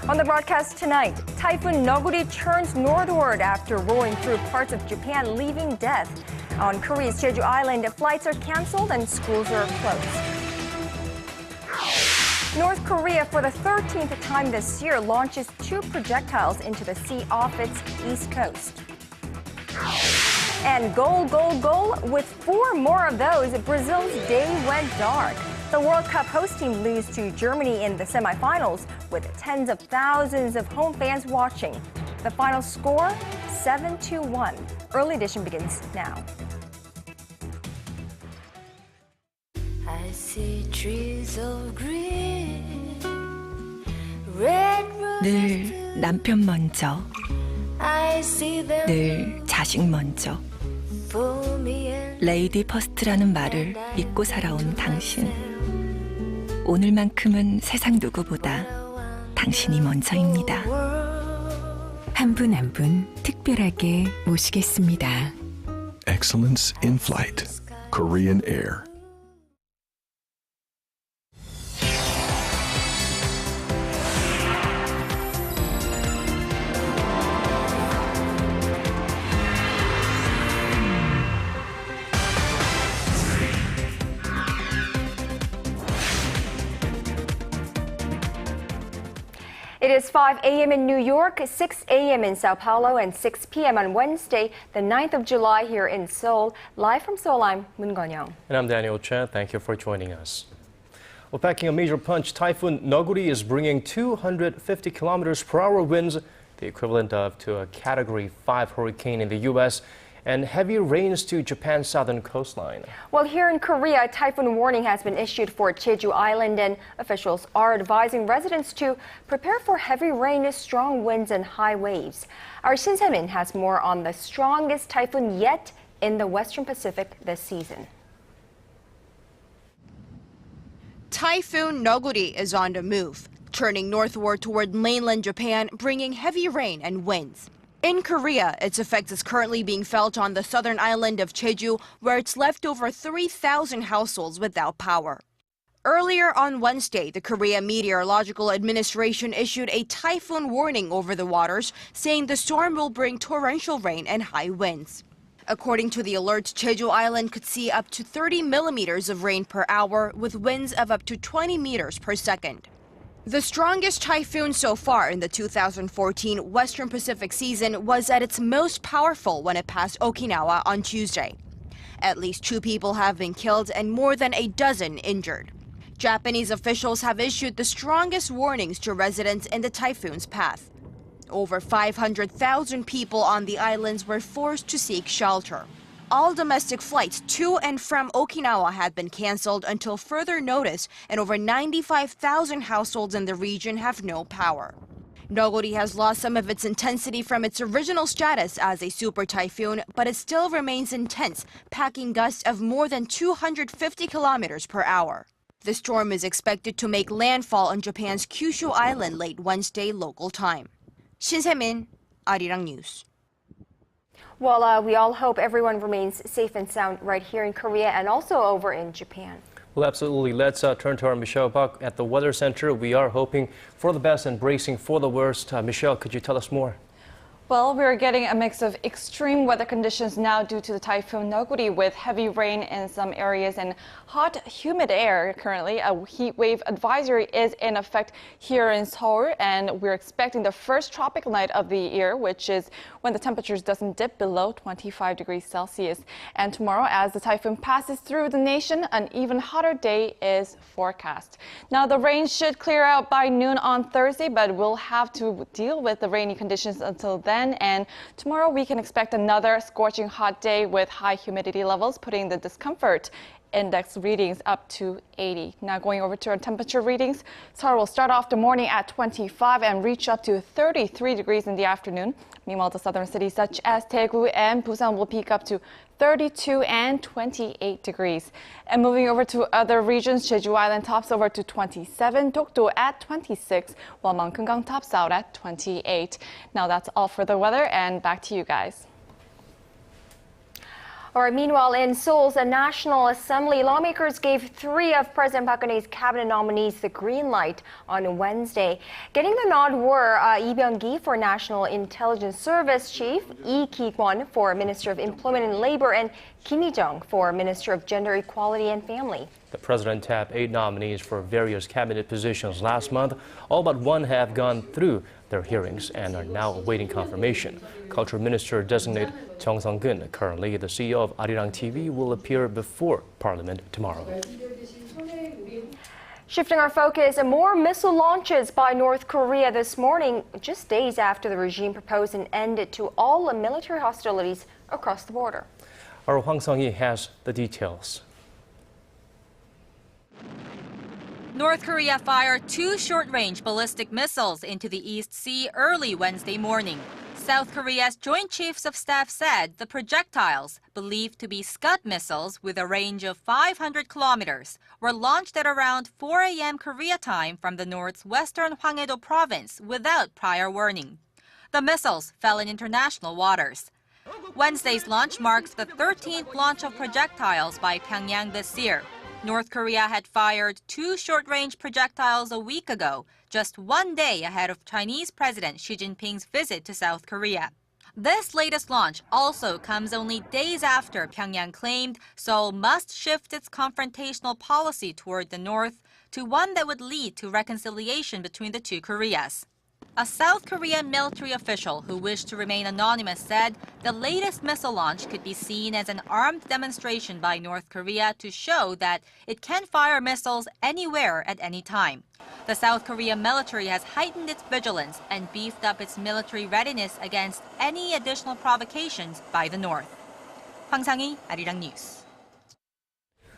On the broadcast tonight, Typhoon Nobody churns northward after rolling through parts of Japan, leaving death. On Korea's Jeju Island, flights are canceled and schools are closed. North Korea, for the 13th time this year, launches 2 projectiles into the sea off its east coast. And goal, goal, goal. With 4 more of those, Brazil's day went dark. The World Cup host team lose to Germany in the semifinals, with tens of thousands of home fans watching. The final score, 7-1. Early edition begins now. I see trees of green, red 늘 남편 먼저, I see them 늘 자식 먼저. for me and 레이디 퍼스트라는 말을 믿고 살아온 당신. 오늘만큼은 세상 누구보다 당신이 먼저입니다. 한 분 한 분 특별하게 모시겠습니다. Excellence in Flight, Korean Air. It is 5 a.m. in New York, 6 a.m. in Sao Paulo, and 6 p.m. on Wednesday, the 9th of July here in Seoul. Live from Seoul, I'm Moon Gon-young. And I'm Daniel Chen. Thank you for joining us. Well, packing a major punch, Typhoon Noguri is bringing 250 kilometers per hour winds, the equivalent of to a Category 5 hurricane in the U.S., and heavy rains to Japan's southern coastline. Well, here in Korea, a typhoon warning has been issued for Jeju Island, and officials are advising residents to prepare for heavy rain, strong winds, and high waves. Our Shin Se-min has more on the strongest typhoon yet in the Western Pacific this season. Typhoon Noguri is on the move, turning northward toward mainland Japan, bringing heavy rain and winds. In Korea, its effect is currently being felt on the southern island of Jeju, where it's left over 3,000 households without power. Earlier on Wednesday, the Korea Meteorological Administration issued a typhoon warning over the waters, saying the storm will bring torrential rain and high winds. According to the alert, Jeju Island could see up to 30 millimeters of rain per hour, with winds of up to 20 meters per second. The strongest typhoon so far in the 2014 Western Pacific season was at its most powerful when it passed Okinawa on Tuesday. At least 2 people have been killed and more than a dozen injured. Japanese officials have issued the strongest warnings to residents in the typhoon's path. Over 500,000 people on the islands were forced to seek shelter. All domestic flights to and from Okinawa had been canceled until further notice, and over 95,000 households in the region have no power. Noguri has lost some of its intensity from its original status as a super typhoon, but it still remains intense, packing gusts of more than 250 kilometers per hour. The storm is expected to make landfall on Japan's Kyushu Island late Wednesday local time. Shin Se-min, Arirang News. Well, we all hope everyone remains safe and sound right here in Korea and also over in Japan. Well, absolutely. Let's turn to our Michelle Buck at the Weather Center. We are hoping for the best and bracing for the worst. Michelle, could you tell us more? Well, we're getting a mix of extreme weather conditions now due to the Typhoon Noguri, with heavy rain in some areas and hot, humid air currently. A heat wave advisory is in effect here in Seoul, and we're expecting the first tropical night of the year, which is when the temperatures doesn't dip below 25 degrees Celsius. And tomorrow, as the typhoon passes through the nation, an even hotter day is forecast. Now, the rain should clear out by noon on Thursday, but we'll have to deal with the rainy conditions until then. And tomorrow we can expect another scorching hot day with high humidity levels, putting the discomfort index readings up to 80. Now going over to our temperature readings, Seoul will start off the morning at 25 and reach up to 33 degrees in the afternoon. Meanwhile, the southern cities such as Daegu and Busan will peak up to 32 and 28 degrees. And moving over to other regions, Jeju Island tops over to 27, Dokdo at 26, while Mangkeungang tops out at 28. Now that's all for the weather, and back to you guys. Or meanwhile, in Seoul's National Assembly, lawmakers gave 3 of President Park Geun-hye's cabinet nominees the green light on Wednesday. Getting the nod were Lee Byung-gi for National Intelligence Service Chief, Lee Ki-kwon for Minister of Employment and Labor, and Kim Hee-jung for Minister of Gender Equality and Family. The president tapped 8 nominees for various cabinet positions last month. All but 1 have gone through their hearings and are now awaiting confirmation. Culture Minister designate Chung Sung-keun, currently the CEO of Arirang TV, will appear before Parliament tomorrow. Shifting our focus, more missile launches by North Korea this morning, just days after the regime proposed an end to all military hostilities across the border. Our Hwang Sung-hee has the details. North Korea fired 2 short-range ballistic missiles into the East Sea early Wednesday morning. South Korea's Joint Chiefs of Staff said the projectiles, believed to be Scud missiles with a range of 500 kilometers, were launched at around 4 a.m. Korea time from the north's western Hwanghae-do province without prior warning. The missiles fell in international waters. Wednesday's launch marks the 13th launch of projectiles by Pyongyang this year. North Korea had fired 2 short-range projectiles a week ago, just 1 day ahead of Chinese President Xi Jinping's visit to South Korea. This latest launch also comes only days after Pyongyang claimed Seoul must shift its confrontational policy toward the north to one that would lead to reconciliation between the 2 Koreas. A South Korean military official who wished to remain anonymous said the latest missile launch could be seen as an armed demonstration by North Korea to show that it can fire missiles anywhere at any time. The South Korean military has heightened its vigilance and beefed up its military readiness against any additional provocations by the North. Hwang Sang-hee, Arirang News.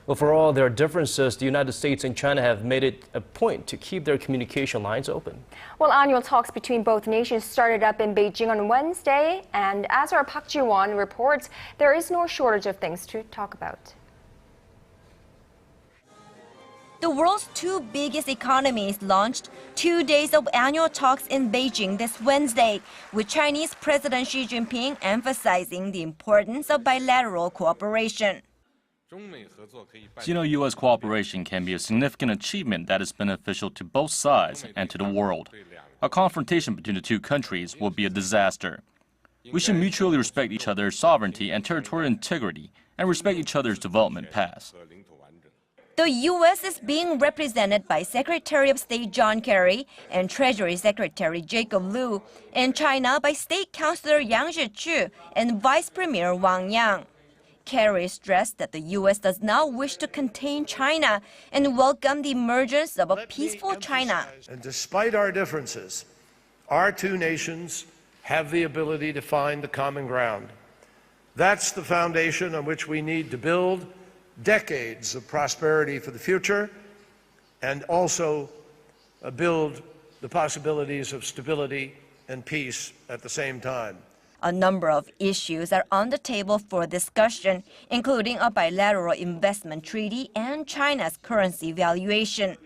Well, for all their differences, the United States and China have made it a point to keep their communication lines open. Well, annual talks between both nations started up in Beijing on Wednesday, and as our Park Ji-won reports, there is no shortage of things to talk about. The world's 2 biggest economies launched 2 days of annual talks in Beijing this Wednesday, with Chinese President Xi Jinping emphasizing the importance of bilateral cooperation. Sino-U.S. cooperation can be a significant achievement that is beneficial to both sides and to the world. A confrontation between the 2 countries will be a disaster. We should mutually respect each other's sovereignty and territorial integrity and respect each other's development paths. The U.S. is being represented by Secretary of State John Kerry and Treasury Secretary Jacob Lew, and China by State Councilor Yang Jiechu and Vice Premier Wang Yang. Kerry stressed that the U.S. does not wish to contain China and welcomed the emergence of a peaceful China. And despite our differences, our 2 nations have the ability to find the common ground. That's the foundation on which we need to build decades of prosperity for the future and also build the possibilities of stability and peace at the same time. A number of issues are on the table for discussion, including a bilateral investment treaty and China's currency valuation.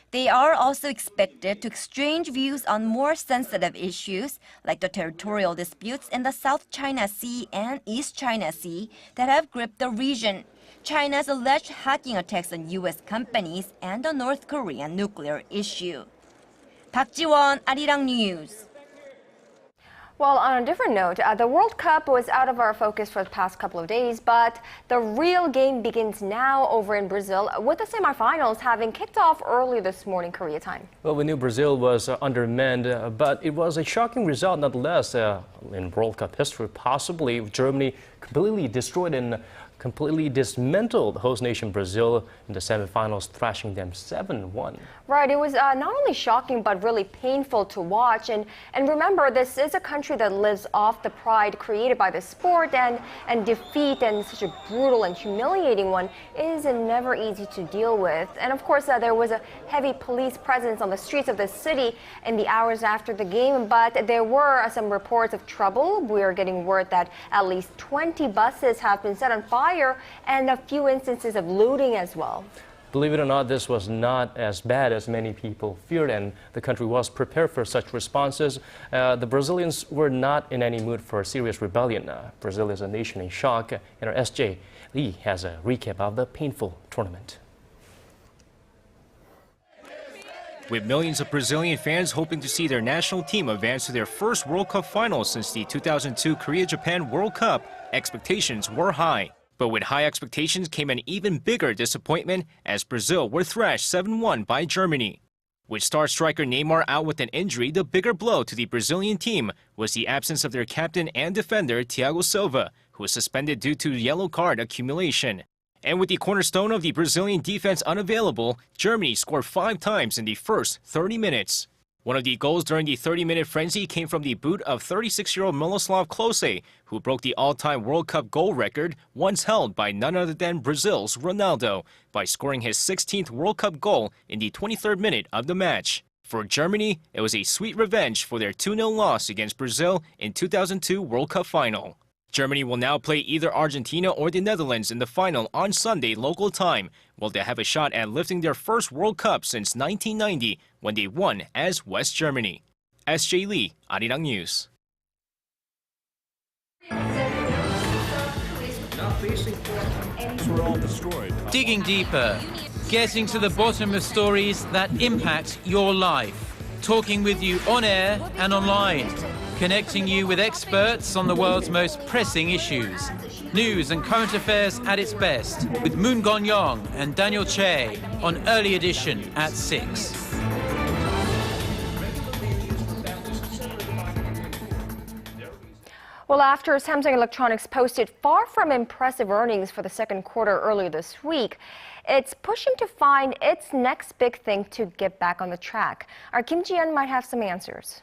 They are also expected to exchange views on more sensitive issues, like the territorial disputes in the South China Sea and East China Sea that have gripped the region, China's alleged hacking attacks on U.S. companies, and the North Korean nuclear issue. Park Ji-won, Arirang News. Well, on a different note, the World Cup was out of our focus for the past couple of days, but the real game begins now over in Brazil, with the semifinals having kicked off early this morning, Korea time. Well, we knew Brazil was undermanned, but it was a shocking result nonetheless in World Cup history. Possibly Germany completely destroyed and completely dismantled host nation Brazil in the semifinals, thrashing them 7-1. Right, it was not only shocking but really painful to watch. And remember, this is a country that lives off the pride created by the sport, and defeat, and such a brutal and humiliating one, is never easy to deal with. And of course, there was a heavy police presence on the streets of the city in the hours after the game, but there were some reports of trouble. We are getting word that at least 20 buses have been set on fire and a few instances of looting as well. Believe it or not, this was not as bad as many people feared, and the country was prepared for such responses. The Brazilians were not in any mood for a serious rebellion. Brazil is a nation in shock, and our SJ Lee has a recap of the painful tournament. With millions of Brazilian fans hoping to see their national team advance to their first World Cup final since the 2002 Korea-Japan World Cup, expectations were high. But with high expectations came an even bigger disappointment as Brazil were thrashed 7-1 by Germany. With star striker Neymar out with an injury, the bigger blow to the Brazilian team was the absence of their captain and defender Thiago Silva, who was suspended due to yellow card accumulation. And with the cornerstone of the Brazilian defense unavailable, Germany scored 5 times in the first 30 minutes. One of the goals during the 30-minute frenzy came from the boot of 36-year-old Miroslav Klose, who broke the all-time World Cup goal record once held by none other than Brazil's Ronaldo by scoring his 16th World Cup goal in the 23rd minute of the match. For Germany, it was a sweet revenge for their 2-0 loss against Brazil in 2002 World Cup final. Germany will now play either Argentina or the Netherlands in the final on Sunday local time, while they have a shot at lifting their first World Cup since 1990 when they won as West Germany. SJ Lee, Arirang News. Digging deeper, getting to the bottom of stories that impact your life, talking with you on air and online. Connecting you with experts on the world's most pressing issues. News and current affairs at its best with Moon Gong-yong and Daniel Che on Early Edition at 6. Well, after Samsung Electronics posted far from impressive earnings for the second quarter earlier this week, it's pushing to find its next big thing to get back on the track. Our Kim Ji-yeon might have some answers.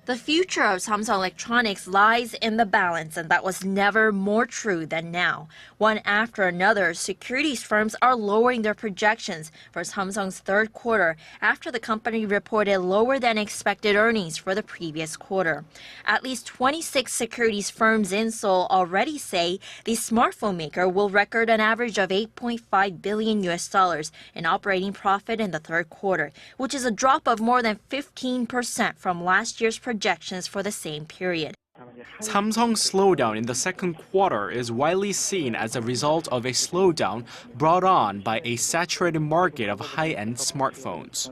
The future of Samsung Electronics lies in the balance, and that was never more true than now. One after another, securities firms are lowering their projections for Samsung's third quarter after the company reported lower than expected earnings for the previous quarter. At least 26 securities firms in Seoul already say the smartphone maker will record an average of $8.5 billion in operating profit in the third quarter, which is a drop of more than 15% from last year's projections for the same period. Samsung's slowdown in the second quarter is widely seen as a result of a slowdown brought on by a saturated market of high-end smartphones.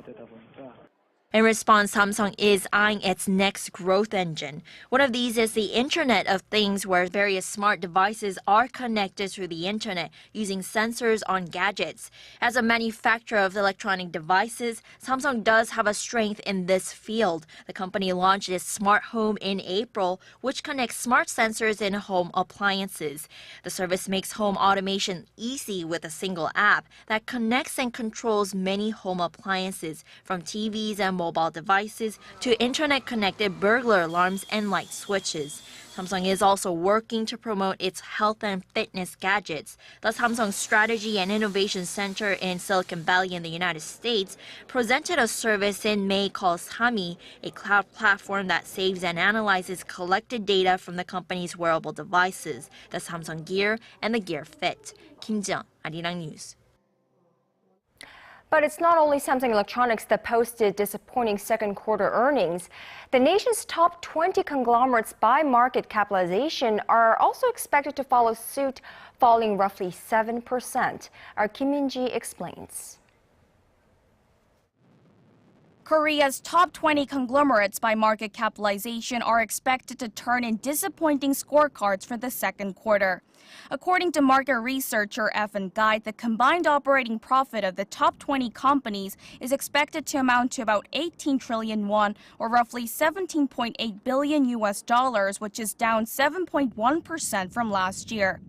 In response, Samsung is eyeing its next growth engine. One of these is the Internet of Things, where various smart devices are connected through the Internet using sensors on gadgets. As a manufacturer of electronic devices, Samsung does have a strength in this field. The company launched its Smart Home in April, which connects smart sensors in home appliances. The service makes home automation easy with a single app that connects and controls many home appliances, from TVs and mobile devices to internet-connected burglar alarms and light switches. Samsung is also working to promote its health and fitness gadgets. The Samsung Strategy and Innovation Center in Silicon Valley in the United States presented a service in May called Sami, a cloud platform that saves and analyzes collected data from the company's wearable devices, the Samsung Gear and the Gear Fit. Kim Ji-yeon, Arirang News. But it's not only Samsung Electronics that posted disappointing second quarter earnings. The nation's top 20 conglomerates by market capitalization are also expected to follow suit, falling roughly 7%. Our Kim Min-ji explains. Korea's top 20 conglomerates by market capitalization are expected to turn in disappointing scorecards for the second quarter. According to market researcher Evan Guide, the combined operating profit of the top 20 companies is expected to amount to about 18 trillion won, or roughly $17.8 billion, which is down 7.1% from last year.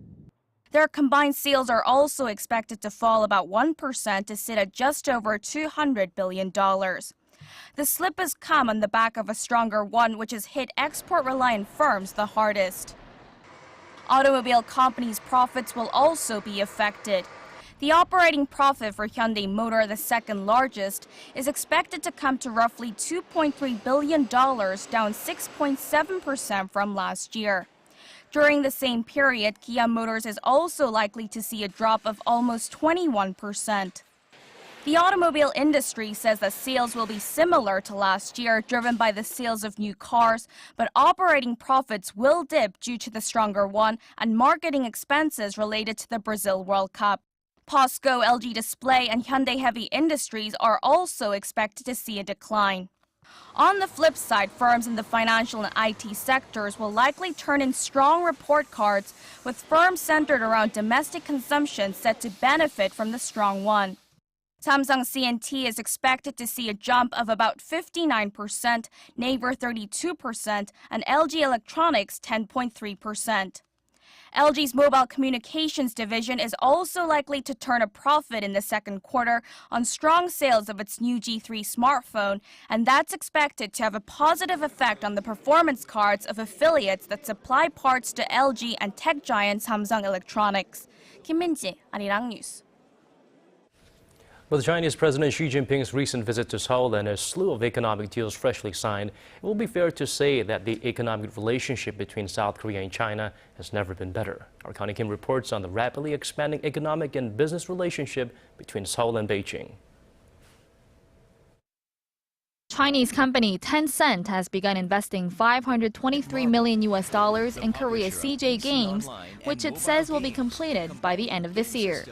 Their combined sales are also expected to fall about 1% to sit at just over $200 billion. The slip has come on the back of a stronger won, which has hit export-reliant firms the hardest. Automobile companies' profits will also be affected. The operating profit for Hyundai Motor, the second largest, is expected to come to roughly $2.3 billion, down 6.7% from last year. During the same period, Kia Motors is also likely to see a drop of almost 21%. The automobile industry says that sales will be similar to last year, driven by the sales of new cars, but operating profits will dip due to the stronger won and marketing expenses related to the Brazil World Cup. POSCO, LG Display, and Hyundai Heavy Industries are also expected to see a decline. On the flip side, firms in the financial and IT sectors will likely turn in strong report cards, with firms centered around domestic consumption set to benefit from the strong won. Samsung C&T is expected to see a jump of about 59%, Naver 32%, and LG Electronics 10.3%. LG's mobile communications division is also likely to turn a profit in the second quarter on strong sales of its new G3 smartphone, and that's expected to have a positive effect on the performance cards of affiliates that supply parts to LG and tech giant Samsung Electronics. Kim Min-ji, Arirang News. With Chinese President Xi Jinping's recent visit to Seoul and a slew of economic deals freshly signed, it will be fair to say that the economic relationship between South Korea and China has never been better. Our Connie Kim reports on the rapidly expanding economic and business relationship between Seoul and Beijing. Chinese company Tencent has begun investing $523 million in Korea's CJ Games, which it says will be completed by the end of this year.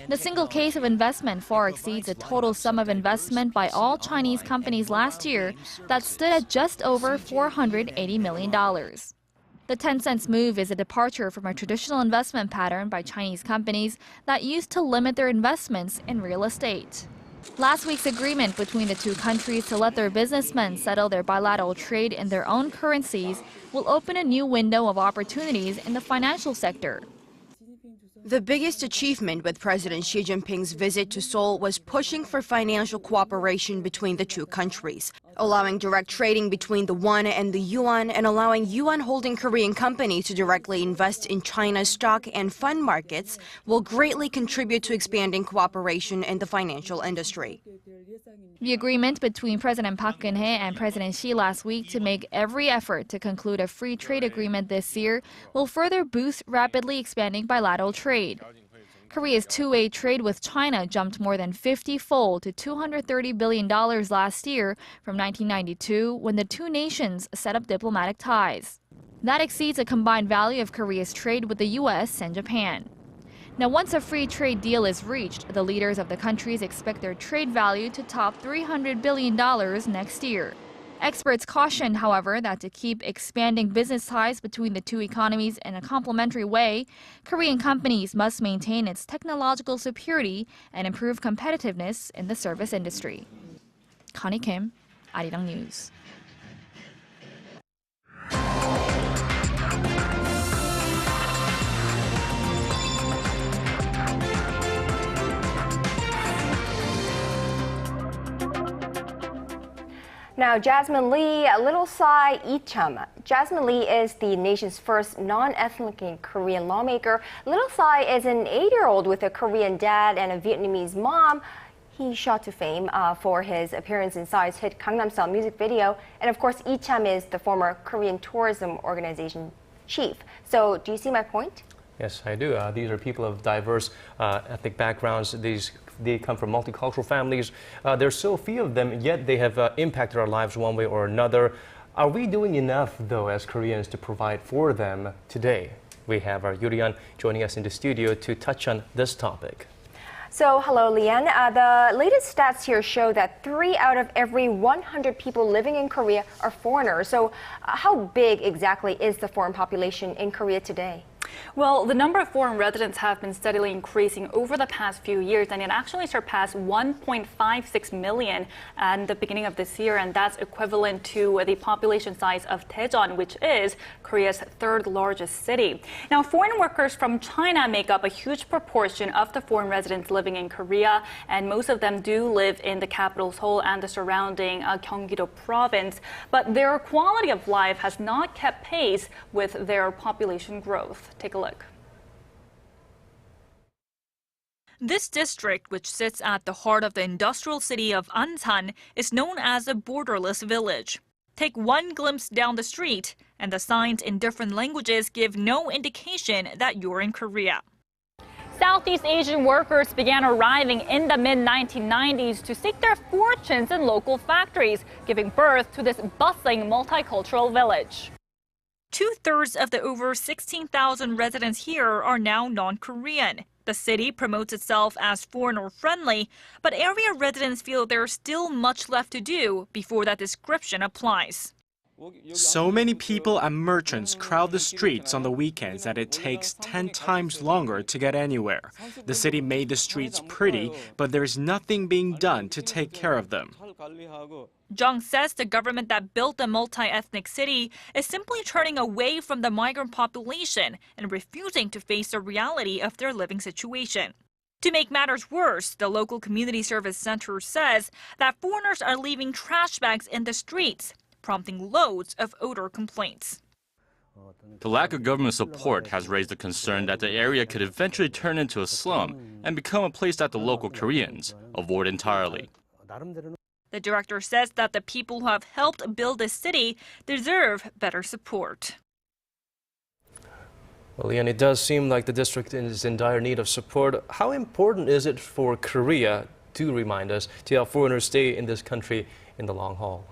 The single case of investment far exceeds the total sum of investment by all Chinese companies last year that stood at just over $480 million. The Tencent's move is a departure from a traditional investment pattern by Chinese companies that used to limit their investments in real estate. Last week's agreement between the two countries to let their businessmen settle their bilateral trade in their own currencies will open a new window of opportunities in the financial sector. The biggest achievement with President Xi Jinping's visit to Seoul was pushing for financial cooperation between the two countries, allowing direct trading between the won and the yuan, and allowing yuan-holding Korean companies to directly invest in China's stock and fund markets will greatly contribute to expanding cooperation in the financial industry. The agreement between President Park Geun-hye and President Xi last week to make every effort to conclude a free trade agreement this year will further boost rapidly expanding bilateral trade. Korea's two-way trade with China jumped more than 50-fold to $230 billion last year from 1992, when the two nations set up diplomatic ties. That exceeds a combined value of Korea's trade with the U.S. and Japan. Now, once a free trade deal is reached, the leaders of the countries expect their trade value to top $300 billion next year. Experts cautioned, however, that to keep expanding business ties between the two economies in a complementary way, Korean companies must maintain its technological superiority and improve competitiveness in the service industry. Connie Kim, Arirang News. Now, Jasmine Lee, Little Sai Icham. Jasmine Lee is the nation's first non-ethnic Korean lawmaker. Little Sai is an 8-year-old with a Korean dad and a Vietnamese mom. He shot to fame for his appearance in Psy's hit Gangnam Style music video. And of course, Icham is the former Korean Tourism Organization chief. So, do you see my point? Yes, I do. These are people of diverse ethnic backgrounds. They come from multicultural families. There's so few of them, yet they have impacted our lives one way or another. Are we doing enough, though, as Koreans to provide for them today? We have our Yurian joining us in the studio to touch on this topic. So, hello, Lian. The latest stats here show that 3 out of every 100 people living in Korea are foreigners. So, how big exactly is the foreign population in Korea today? Well, the number of foreign residents have been steadily increasing over the past few years, and it actually surpassed 1.56 million at the beginning of this year, and that's equivalent to the population size of Daejeon, which is Korea's third largest city. Now, foreign workers from China make up a huge proportion of the foreign residents living in Korea, and most of them do live in the capital Seoul and the surrounding Gyeonggi-do province, but their quality of life has not kept pace with their population growth. Take a look. This district, which sits at the heart of the industrial city of Ansan, is known as a borderless village. Take one glimpse down the street, and the signs in different languages give no indication that you're in Korea. Southeast Asian workers began arriving in the mid-1990s to seek their fortunes in local factories, giving birth to this bustling multicultural village. 2/3 of the over 16,000 residents here are now non-Korean. The city promotes itself as foreigner-friendly, but area residents feel there's still much left to do before that description applies. So many people and merchants crowd the streets on the weekends that it takes 10 times longer to get anywhere. The city made the streets pretty, but there's nothing being done to take care of them. Jung says the government that built the multi-ethnic city is simply turning away from the migrant population and refusing to face the reality of their living situation. To make matters worse, the local community service center says that foreigners are leaving trash bags in the streets, prompting loads of odor complaints. The lack of government support has raised the concern that the area could eventually turn into a slum and become a place that the local Koreans avoid entirely. The director says that the people who have helped build this city deserve better support. Well, Leon, it does seem like the district is in dire need of support. How important is it for Korea, to remind us, to have foreigners stay in this country in the long haul?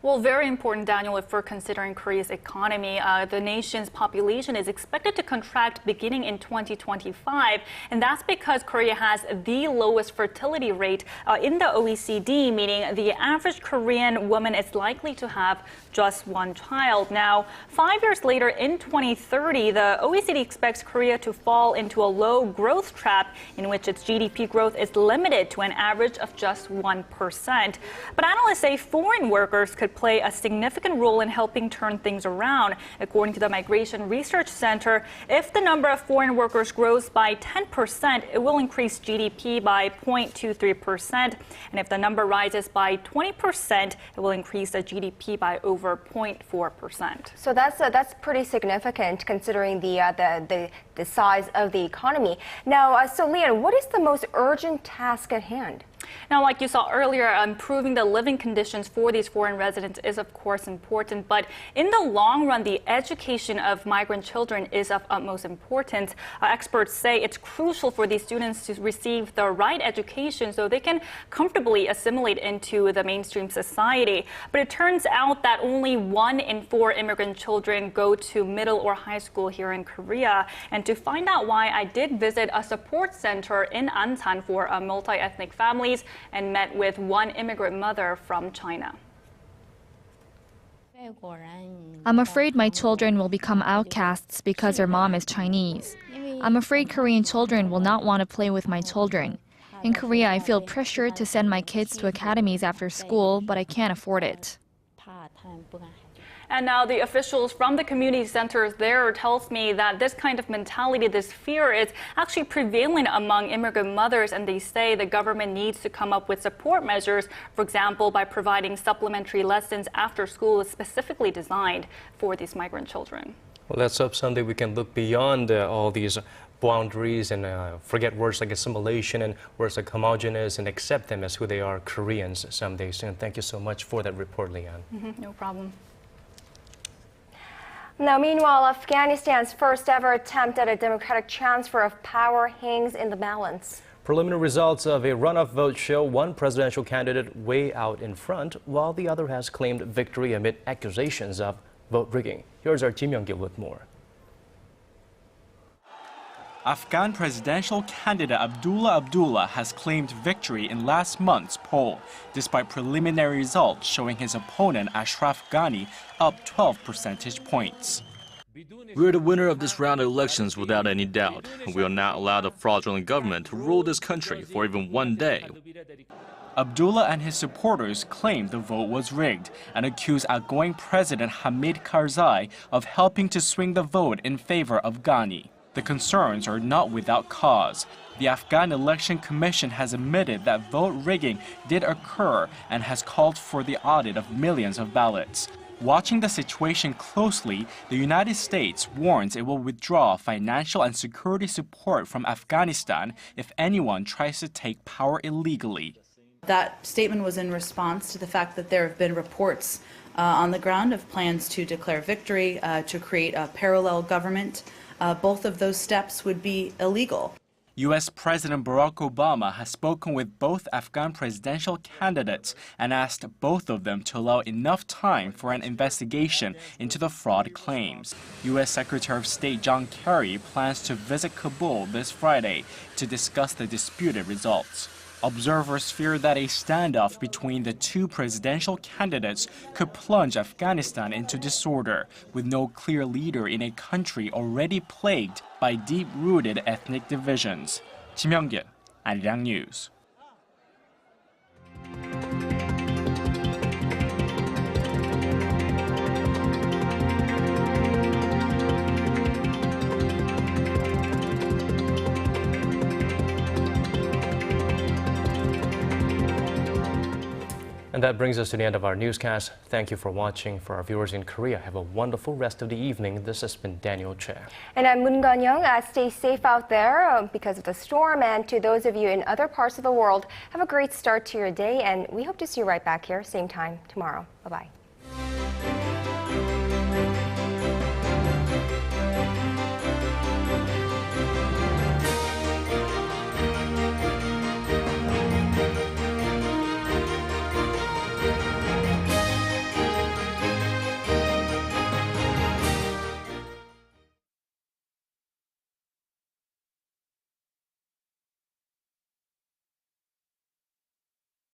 Well, very important, Daniel, if we're considering Korea's economy. The nation's population is expected to contract beginning in 2025, and that's because Korea has the lowest fertility rate in the OECD, meaning the average Korean woman is likely to have just one child. Now, 5 years later, in 2030, the OECD expects Korea to fall into a low growth trap in which its GDP growth is limited to an average of just 1%. But analysts say foreign workers could play a significant role in helping turn things around. According to the Migration Research Center, if the number of foreign workers grows by 10%, it will increase GDP by 0.23%. And if the number rises by 20%, it will increase the GDP by over 0.4%. So that's pretty significant considering the size of the economy. Now, so Leon, what is the most urgent task at hand? Now, like you saw earlier, improving the living conditions for these foreign residents is, of course, important. But in the long run, the education of migrant children is of utmost importance. Experts say it's crucial for these students to receive the right education so they can comfortably assimilate into the mainstream society. But it turns out that only 1 in 4 immigrant children go to middle or high school here in Korea. And to find out why, I did visit a support center in Ansan for multi-ethnic families and met with one immigrant mother from China. I'm afraid my children will become outcasts because their mom is Chinese. I'm afraid Korean children will not want to play with my children. In Korea, I feel pressured to send my kids to academies after school, but I can't afford it. And now the officials from the community centers there tells me that this kind of mentality, this fear, is actually prevalent among immigrant mothers, and they say the government needs to come up with support measures, for example, by providing supplementary lessons after school specifically designed for these migrant children. Well, let's hope someday we can look beyond all these boundaries and forget words like assimilation and words like homogeneous and accept them as who they are, Koreans, someday soon. Thank you so much for that report, Leon. No problem. Now, meanwhile, Afghanistan's first ever attempt at a democratic transfer of power hangs in the balance. Preliminary results of a runoff vote show one presidential candidate way out in front, while the other has claimed victory amid accusations of vote rigging. Here's our Kim Young-gil with more. Afghan presidential candidate Abdullah has claimed victory in last month's poll, despite preliminary results showing his opponent Ashraf Ghani up 12 percentage points. We're the winner of this round of elections without any doubt. We will not allow the fraudulent government to rule this country for even one day. Abdullah and his supporters claimed the vote was rigged and accused outgoing President Hamid Karzai of helping to swing the vote in favor of Ghani. The concerns are not without cause. The Afghan Election Commission has admitted that vote rigging did occur and has called for the audit of millions of ballots. Watching the situation closely, the United States warns it will withdraw financial and security support from Afghanistan if anyone tries to take power illegally. That statement was in response to the fact that there have been reports on the ground of plans to declare victory, to create a parallel government. Both of those steps would be illegal. U.S. President Barack Obama has spoken with both Afghan presidential candidates and asked both of them to allow enough time for an investigation into the fraud claims. U.S. Secretary of State John Kerry plans to visit Kabul this Friday to discuss the disputed results. Observers fear that a standoff between the two presidential candidates could plunge Afghanistan into disorder, with no clear leader in a country already plagued by deep-rooted ethnic divisions. Kim Young-gil, Arirang News. And that brings us to the end of our newscast. Thank you for watching. For our viewers in Korea, have a wonderful rest of the evening. This has been Daniel Che. And I'm Moon Gan-young. Stay safe out there because of the storm. And to those of you in other parts of the world, have a great start to your day. And we hope to see you right back here, same time tomorrow. Bye-bye.